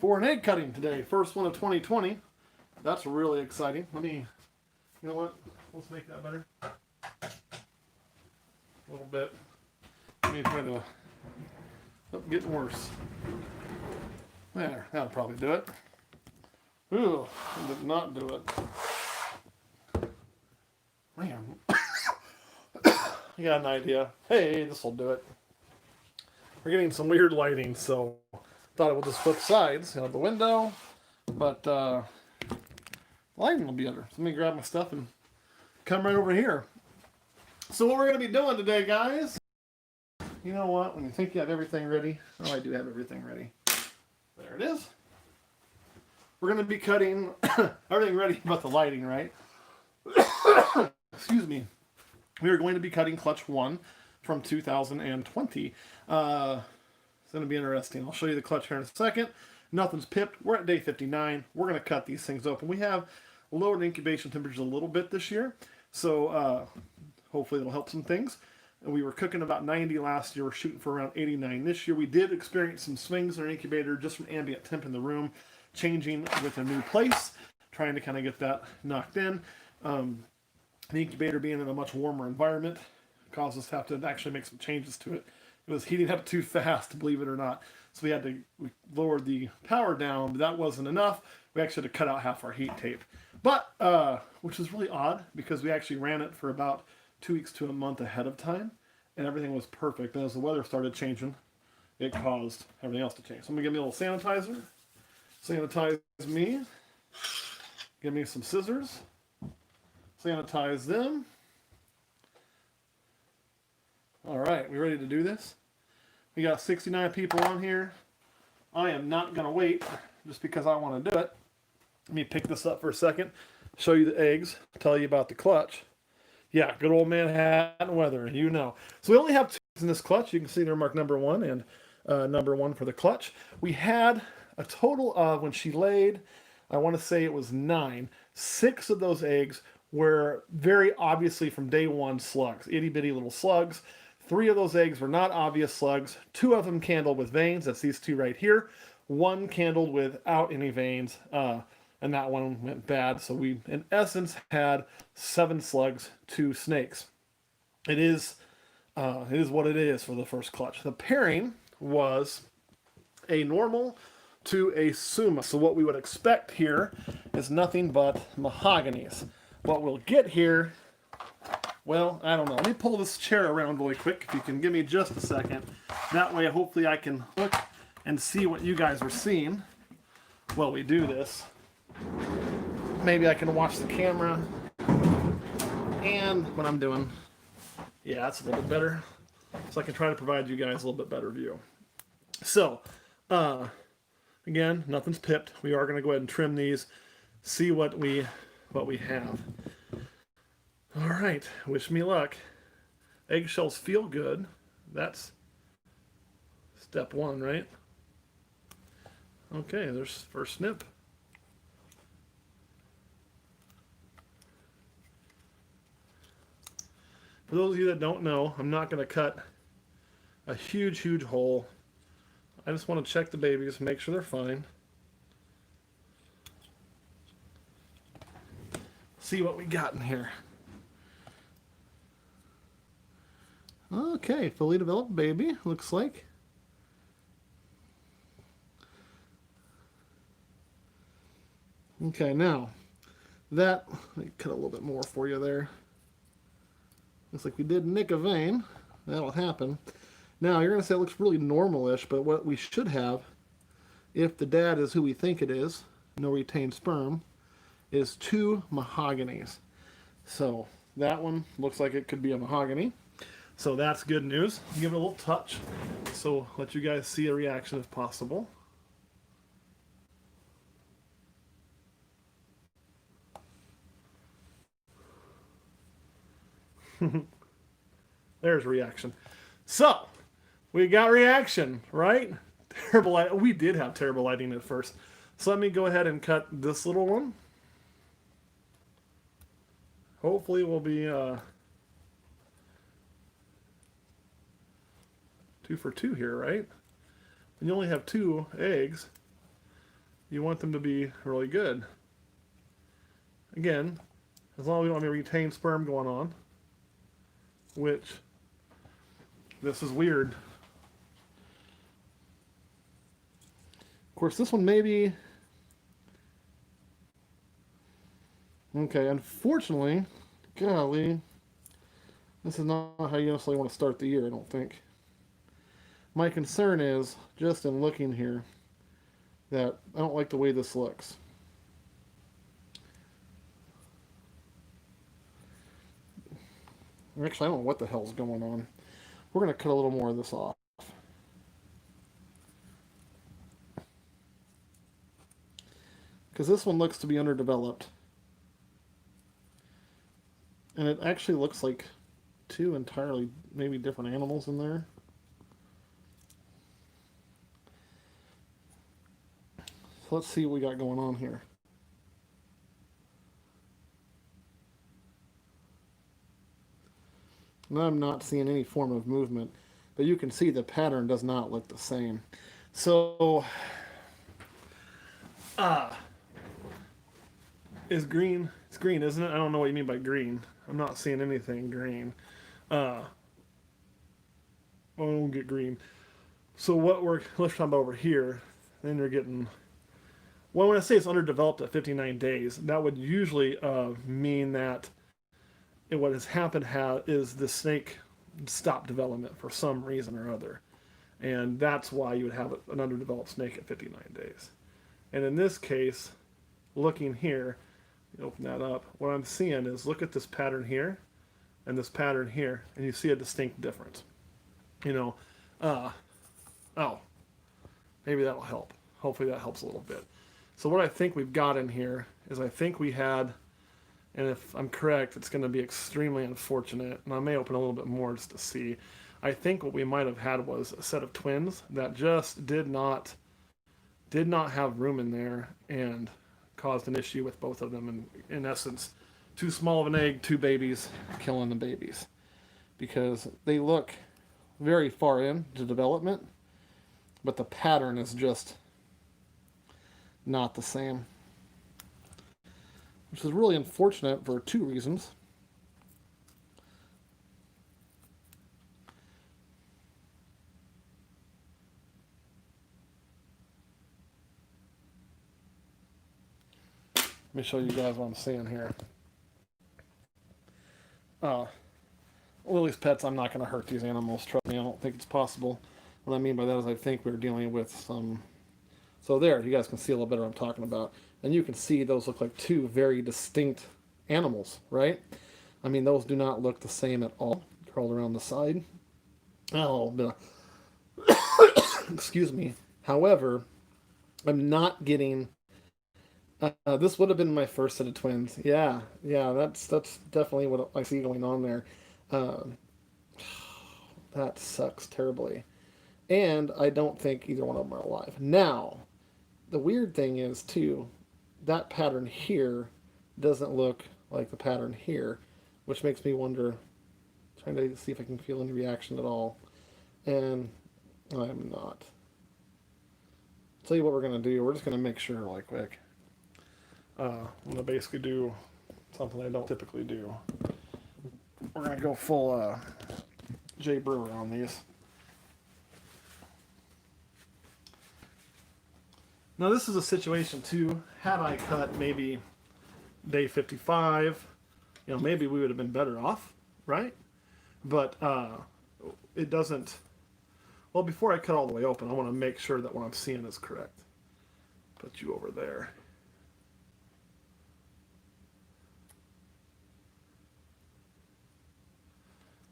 for an egg cutting today. First one of 2020. That's really exciting. You know what? Let's make that better. A little bit. Let me try to, getting worse. There, that'll probably do it. Ooh, did not do it. Man. You got an idea. Hey, this will do it. We're getting some weird lighting, so thought I would just flip sides out the window, but lighting will be better. So let me grab my stuff and come right over here. So what we're going to be doing today, guys, you know what? When you think you have everything ready, oh, I do have everything ready. There it is. We're going to be cutting everything ready but the lighting, right? Excuse me. We are going to be cutting clutch 1 from 2020. It's going to be interesting. I'll show you the clutch here in a second. Nothing's pipped. We're at day 59. We're going to cut these things open. We have lowered incubation temperatures a little bit this year, so hopefully it'll help some things. And we were cooking about 90 last year. We're shooting for around 89 this year. We did experience some swings in our incubator just from ambient temp in the room, changing with a new place, trying to kind of get that knocked in. The incubator being in a much warmer environment caused us to have to actually make some changes to it. It was heating up too fast, believe it or not. So we lowered the power down, but that wasn't enough. We actually had to cut out half our heat tape. But, which is really odd because we actually ran it for about 2 weeks to a month ahead of time, and everything was perfect. And as the weather started changing, it caused everything else to change. So I'm gonna give me a little sanitizer. Sanitize me. Give me some scissors. Sanitize them. All right, we ready to do this? We got 69 people on here. I am not gonna wait just because I want to do it. Let me pick this up for a second, show you the eggs, tell you about the clutch. Yeah, good old Manhattan weather, you know. So we only have 2 eggs in this clutch. You can see they're marked number 1 and number 1 for the clutch. We had a total of, when she laid, I want to say it was 9. 6 of those eggs were very obviously from day 1 slugs, itty bitty little slugs. 3 of those eggs were not obvious slugs. 2 of them candled with veins. That's these 2 right here. 1 candled without any veins, and that one went bad. So we, in essence, had 7 slugs, 2 snakes. It is what it is for the first clutch. The pairing was a normal to a summa. So what we would expect here is nothing but mahoganies. What we'll get here, well, I don't know. Let me pull this chair around really quick, if you can give me just a second. That way, hopefully I can look and see what you guys are seeing while we do this. Maybe I can watch the camera and what I'm doing. Yeah, that's a little bit better. So I can try to provide you guys a little bit better view. So, again, nothing's pipped. We are going to go ahead and trim these, see what we have. All right, wish me luck. Eggshells feel good. That's step 1, right? Okay, there's first snip. For those of you that don't know, I'm not going to cut a huge hole. I just want to check the babies, make sure they're fine. See what we got in here. Okay, fully developed baby, looks like. Okay, now, let me cut a little bit more for you there. Looks like we did nick a vein. That'll happen. Now, you're going to say it looks really normal-ish, but what we should have, if the dad is who we think it is, no retained sperm, is 2 mahoganies. So, that one looks like it could be a mahogany. So that's good news. Give it a little touch. So let you guys see a reaction if possible. There's reaction. So we got reaction, right? Terrible light. We did have terrible lighting at first. So let me go ahead and cut this little one. Hopefully we'll be 2 for 2 here, right? And you only have 2 eggs. You want them to be really good. Again, as long as we don't have any retained sperm going on, which this is weird. Of course, this one maybe. Okay, unfortunately, golly, this is not how you necessarily want to start the year, I don't think. My concern is, just in looking here, that I don't like the way this looks. Actually, I don't know what the hell's going on. We're going to cut a little more of this off. Because this one looks to be underdeveloped. And it actually looks like two entirely maybe different animals in there. So let's see what we got going on here. Now I'm not seeing any form of movement, but you can see the pattern does not look the same. So, is green? It's green, isn't it? I don't know what you mean by green. I'm not seeing anything green. I don't get green. So let's talk about over here. Then you're getting. Well, when I say it's underdeveloped at 59 days, that would usually mean that what has happened is the snake stopped development for some reason or other. And that's why you would have an underdeveloped snake at 59 days. And in this case, looking here, you open that up, what I'm seeing is look at this pattern here and this pattern here, and you see a distinct difference. Oh, maybe that'll help. Hopefully that helps a little bit. So what I think we've got in here is I think we had, and if I'm correct, it's going to be extremely unfortunate, and I may open a little bit more just to see. I think what we might have had was a set of twins that just did not have room in there and caused an issue with both of them, and in essence, too small of an egg, two babies, killing the babies. Because they look very far into development, but the pattern is just not the same. Which is really unfortunate for two reasons. Let me show you guys what I'm seeing here. Lily's pets, I'm not going to hurt these animals. Trust me, I don't think it's possible. What I mean by that is I think we're dealing with some... So there, you guys can see a little better what I'm talking about. And you can see those look like two very distinct animals, right? I mean, those do not look the same at all. Curled around the side. Oh, excuse me. However, I'm not getting... this would have been my first set of twins. Yeah, that's definitely what I see going on there. That sucks terribly. And I don't think either one of them are alive. Now, the weird thing is, too, that pattern here doesn't look like the pattern here, which makes me wonder, trying to see if I can feel any reaction at all. And I'm not. I'll tell you what we're going to do. We're just going to make sure really quick. I'm going to basically do something I don't typically do. We're going to go full J. Brewer on these. Now this is a situation too, had I cut maybe day 55, maybe we would have been better off, right? But it doesn't, well, before I cut all the way open, I want to make sure that what I'm seeing is correct. Put you over there.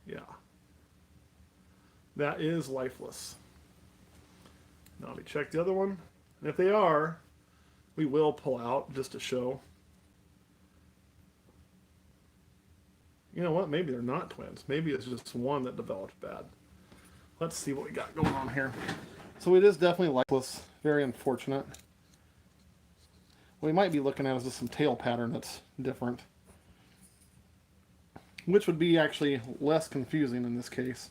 Yeah. That is lifeless. Now let me check the other one. And if they are, we will pull out just to show. You know what? Maybe they're not twins. Maybe it's just one that developed bad. Let's see what we got going on here. So it is definitely lifeless. Very unfortunate. What we might be looking at is just some tail pattern that's different. Which would be actually less confusing in this case.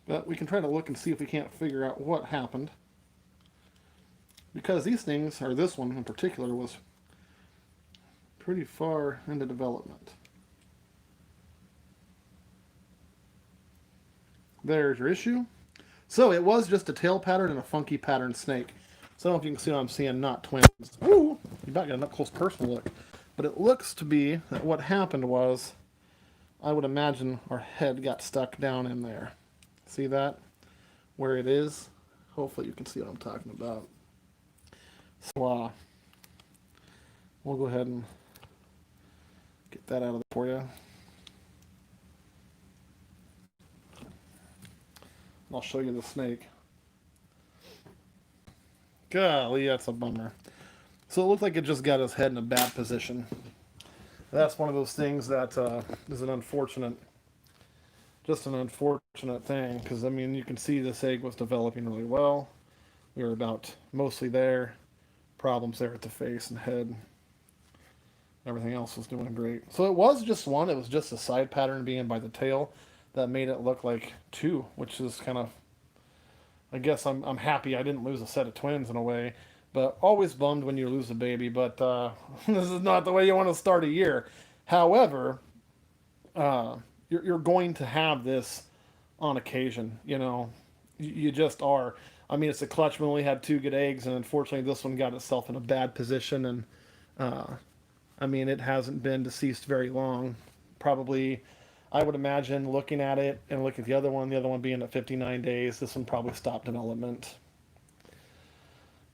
But we can try to look and see if we can't figure out what happened. Because these things, or this one in particular, was pretty far into development. There's your issue. So it was just a tail pattern and a funky pattern snake. So I don't know if you can see what I'm seeing, not twins. Ooh, you about got an up close personal look. But it looks to be that what happened was, I would imagine our head got stuck down in there. See that? Where it is? Hopefully you can see what I'm talking about. So we'll go ahead and get that out of there for you. I'll show you the snake. Golly, that's a bummer. So it looked like it just got his head in a bad position. That's one of those things that is an unfortunate, just an unfortunate thing, because I mean you can see this egg was developing really well. We were about mostly there. Problems there at the face and head. Everything else was doing great. So it was just one. It was just a side pattern being by the tail that made it look like two, which is kind of, I guess I'm happy I didn't lose a set of twins in a way, but always bummed when you lose a baby, but this is not the way you want to start a year. However, you're going to have this on occasion, you know, you just are. I mean, it's a clutch. We only had 2 good eggs, and unfortunately this one got itself in a bad position, and I mean, it hasn't been deceased very long. Probably, I would imagine, looking at it and looking at the other one being at 59 days, this one probably stopped development.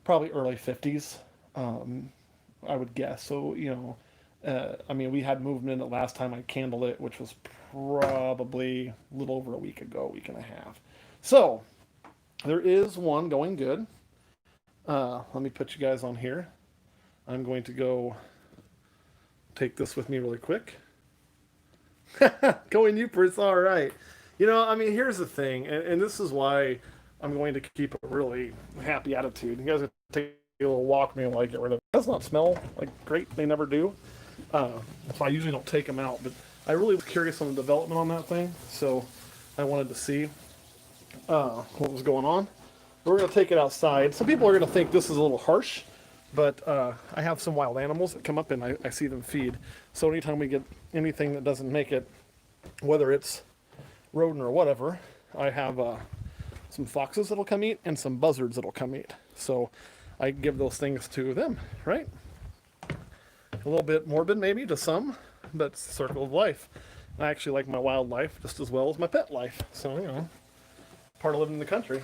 Probably early 50s, I would guess. So, you know, I mean, we had movement in it last time I candled it, which was probably a little over a week ago, week and a half. So, there is one going good. Let me put you guys on here. I'm going to go take this with me really quick. Going Upers, all right. You know, I mean, here's the thing, and this is why I'm going to keep a really happy attitude. You guys are take a little walk with me while I get rid of it. It does not smell like great. They never do. So I usually don't take them out, but I really was curious on the development on that thing, so I wanted to see what was going on. We're going to take it outside. Some people are going to think this is a little harsh, but I have some wild animals that come up and I see them feed. So anytime we get anything that doesn't make it, whether it's rodent or whatever, I have some foxes that'll come eat and some buzzards that'll come eat. So I give those things to them, right? A little bit morbid maybe to some, but it's the circle of life. I actually like my wildlife just as well as my pet life. So, you know, part of living in the country.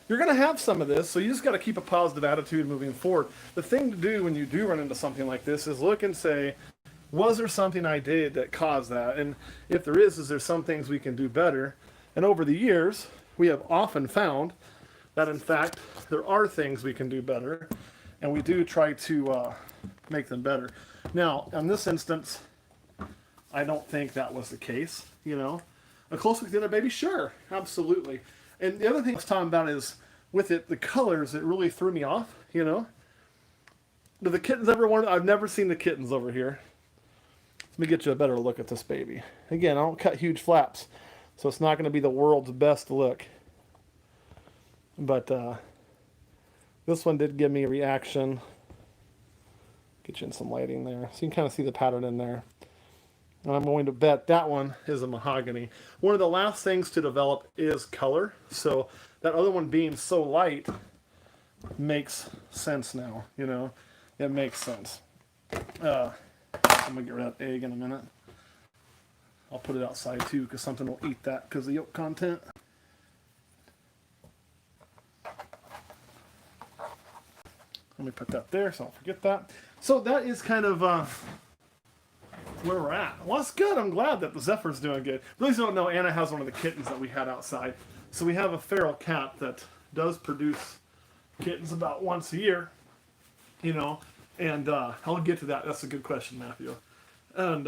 You're going to have some of this, so you just got to keep a positive attitude moving forward. The thing to do when you do run into something like this is look and say, was there something I did that caused that? And if there is there some things we can do better? And over the years, we have often found that, in fact, there are things we can do better, and we do try to make them better. Now, in this instance, I don't think that was the case, you know. A close look at the other baby, sure, absolutely. And the other thing I was talking about is, with it, the colors, it really threw me off, you know. Do the kittens ever want? I've never seen the kittens over here. Let me get you a better look at this baby. Again, I don't cut huge flaps, so it's not going to be the world's best look. But this one did give me a reaction. Get you in some lighting there. So you can kind of see the pattern in there. And I'm going to bet that one is a mahogany. One of the last things to develop is color. So that other one being so light makes sense now, you know. It makes sense. I'm going to get rid of that egg in a minute. I'll put it outside too because something will eat that because of the yolk content. Let me put that there so I don't forget that. So that is kind of where we're at. Well, that's good. I'm glad that the Zephyr's doing good. For those who don't know, Anna has one of the kittens that we had outside. So we have a feral cat that does produce kittens about once a year, you know, and I'll get to that. That's a good question, Matthew. And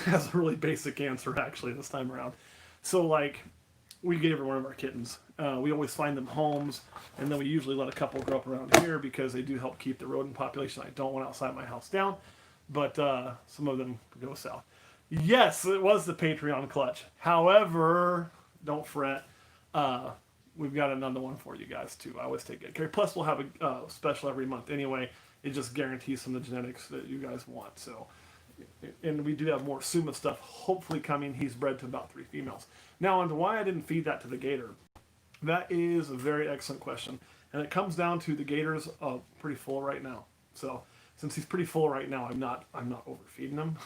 has a really basic answer, actually, this time around. So, like, we gave her one of our kittens. We always find them homes, and then we usually let a couple grow up around here because they do help keep the rodent population I don't want outside my house down. But some of them go south. Yes, it was the Patreon clutch. However, don't fret. Uh, we've got another one for you guys too. I always take good care. Plus, we'll have a special every month anyway. It just guarantees some of the genetics that you guys want. So, and we do have more Suma stuff hopefully coming. He's bred to about 3 females. Now, on to why I didn't feed that to the gator. That is a very excellent question, and it comes down to the gator's pretty full right now. So, since he's pretty full right now, I'm not overfeeding him.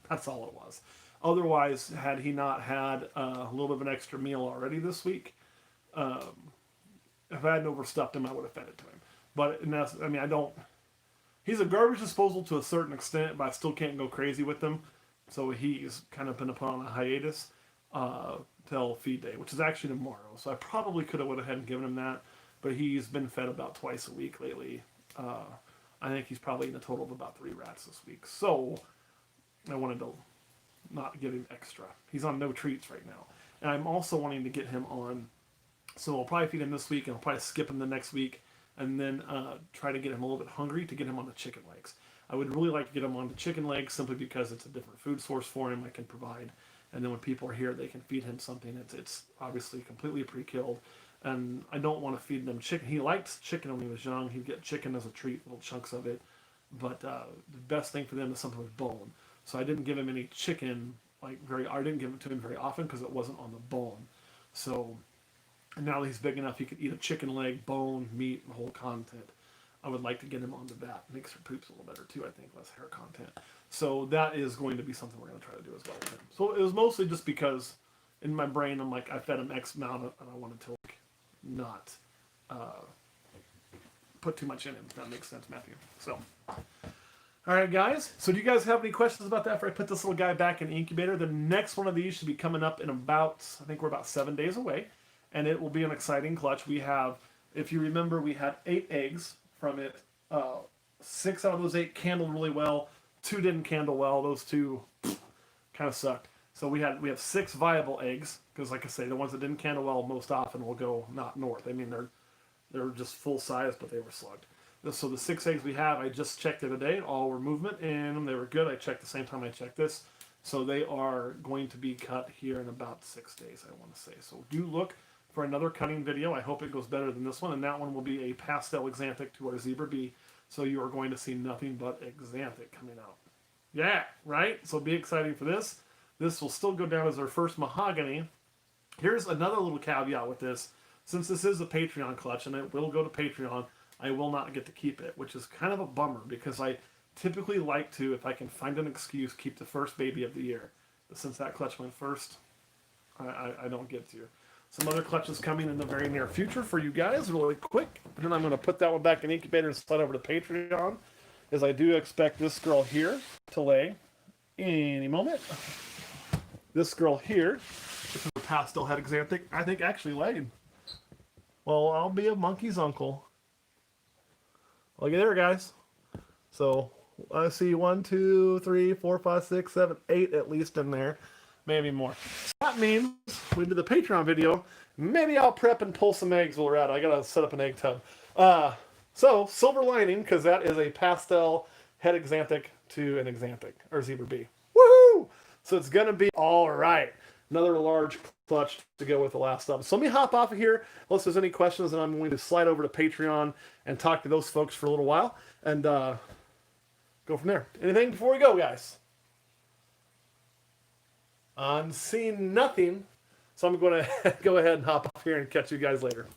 That's all it was. Otherwise, had he not had a little bit of an extra meal already this week, if I hadn't overstuffed him, I would have fed it to him. But I mean, I don't. He's a garbage disposal to a certain extent, but I still can't go crazy with him. So he's kind of been put on a hiatus till feed day, which is actually tomorrow. So I probably could have went ahead and given him that, but he's been fed about twice a week lately. I think he's probably in a total of about 3 rats this week. So I wanted to not give him extra. He's on no treats right now. And I'm also wanting to get him on, so I'll probably feed him this week, and I'll probably skip him the next week, and then try to get him a little bit hungry to get him on the chicken legs. I would really like to get him on the chicken legs simply because it's a different food source for him I can provide. And then when people are here, they can feed him something. It's obviously completely pre-killed. And I don't want to feed them chicken. He liked chicken when he was young. He'd get chicken as a treat, little chunks of it. But the best thing for them is something with bone. So I didn't give him any chicken, I didn't give it to him very often because it wasn't on the bone. So now that he's big enough, he could eat a chicken leg, bone, meat, the whole content. I would like to get him onto that. Makes your poops a little better too, I think, less hair content. So that is going to be something we're going to try to do as well with him. So it was mostly just because in my brain, I'm like, I fed him X amount and I wanted to not put too much in him, if that makes sense, Matthew. So, all right, guys. So do you guys have any questions about that after I put this little guy back in the incubator? The next one of these should be coming up in about, I think we're about 7 days away, and it will be an exciting clutch. We have, if you remember, we had 8 eggs from it. 6 out of those 8 candled really well. 2 didn't candle well. Those 2 kind of sucked. So we have 6 viable eggs, because like I say, the ones that didn't candle well most often will go not north. I mean, they're just full size, but they were slugged. So the 6 eggs we have, I just checked the other day. All were movement in them. They were good. I checked the same time I checked this. So they are going to be cut here in about 6 days, I want to say. So do look for another cutting video. I hope it goes better than this one. And that one will be a pastel exanthic to our Zebra Bee. So you are going to see nothing but exanthic coming out. Yeah, right? So be exciting for this. This will still go down as our first mahogany. Here's another little caveat with this. Since this is a Patreon clutch and it will go to Patreon, I will not get to keep it, which is kind of a bummer because I typically like to, if I can find an excuse, keep the first baby of the year. But since that clutch went first, I don't get to. Some other clutches coming in the very near future for you guys really quick. And then I'm going to put that one back in the incubator and slide over to Patreon, as I do expect this girl here to lay any moment. This girl here, this is a pastel head exanthic, I think actually laid. Well, I'll be a monkey's uncle. Look at there, guys. So I see 1, 2, 3, 4, 5, 6, 7, 8 at least in there. Maybe more. That means we did the Patreon video. Maybe I'll prep and pull some eggs while we're at it. I gotta set up an egg tub. So silver lining, because that is a pastel head exanthic to an exanthic, or Zebra Bee. Woohoo! So it's gonna be all right. Another large clutch to go with the last of them. So let me hop off of here. Unless there's any questions, and I'm going to slide over to Patreon and talk to those folks for a little while and go from there. Anything before we go, guys? I'm seeing nothing, so I'm going to go ahead and hop off here and catch you guys later.